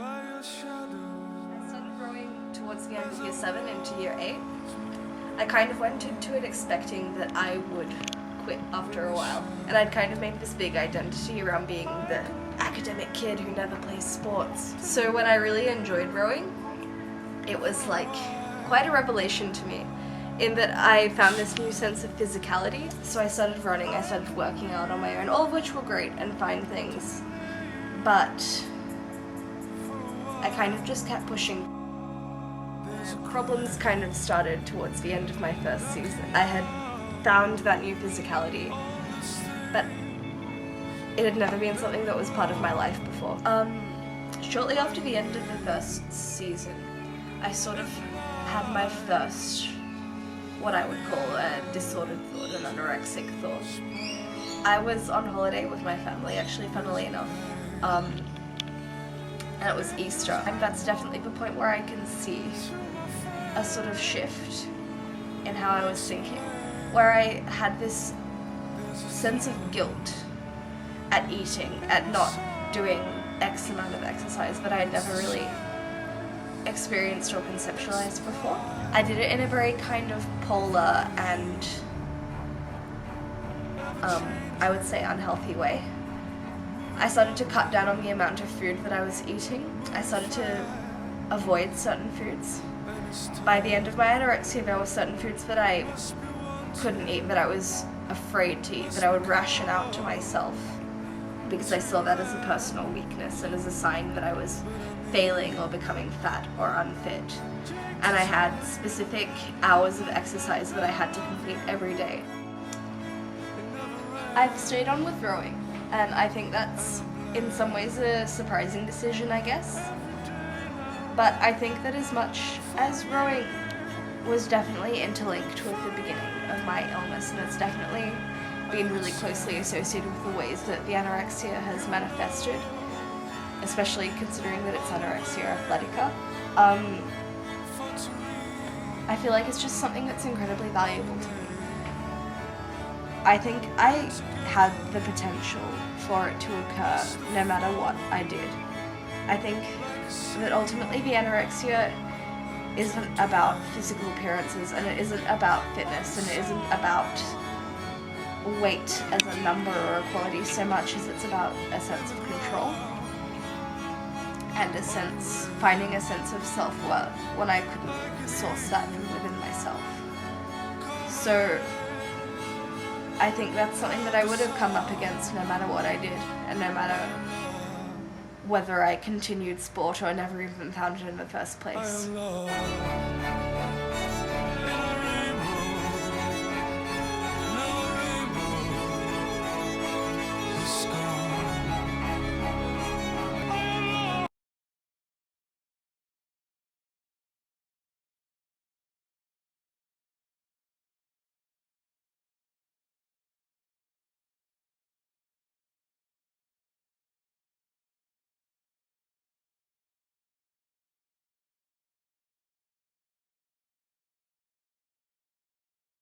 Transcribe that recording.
I started growing towards the end of year 7 into year 8. I kind of went into it expecting that I would quit after a while, and I'd kind of made this big identity around being the academic kid who never plays sports. So when I really enjoyed rowing, it was like quite a revelation to me, in that I found this new sense of physicality. So I started running, I started working out on my own, all of which were great and fine things, but I kind of just kept pushing. Problems kind of started towards the end of my first season. I had found that new physicality, but it had never been something that was part of my life before. Shortly after the end of the first season, I sort of had my first, what I would call a disordered thought, an anorexic thought. I was on holiday with my family, actually, funnily enough, and it was Easter. And that's definitely the point where I can see a sort of shift in how I was thinking, where I had this sense of guilt at eating, at not doing X amount of exercise that I had never really experienced or conceptualized before. I did it in a very kind of polar and I would say unhealthy way. I started to cut down on the amount of food that I was eating. I started to avoid certain foods. By the end of my anorexia, there were certain foods that I couldn't eat, that I was afraid to eat, that I would ration out to myself, because I saw that as a personal weakness and as a sign that I was failing or becoming fat or unfit. And I had specific hours of exercise that I had to complete every day. I've stayed on with rowing, and I think that's in some ways a surprising decision, I guess. But I think that as much as rowing was definitely interlinked with the beginning of my illness, and it's definitely been really closely associated with the ways that the anorexia has manifested, especially considering that it's Anorexia Athletica. I feel like it's just something that's incredibly valuable to me. I think I had the potential for it to occur no matter what I did. I think that ultimately the anorexia isn't about physical appearances, and it isn't about fitness, and it isn't about weight as a number or a quality so much as it's about a sense of control and finding a sense of self-worth when I couldn't source that from within myself. So I think that's something that I would have come up against no matter what I did, and no matter whether I continued sport or never even found it in the first place.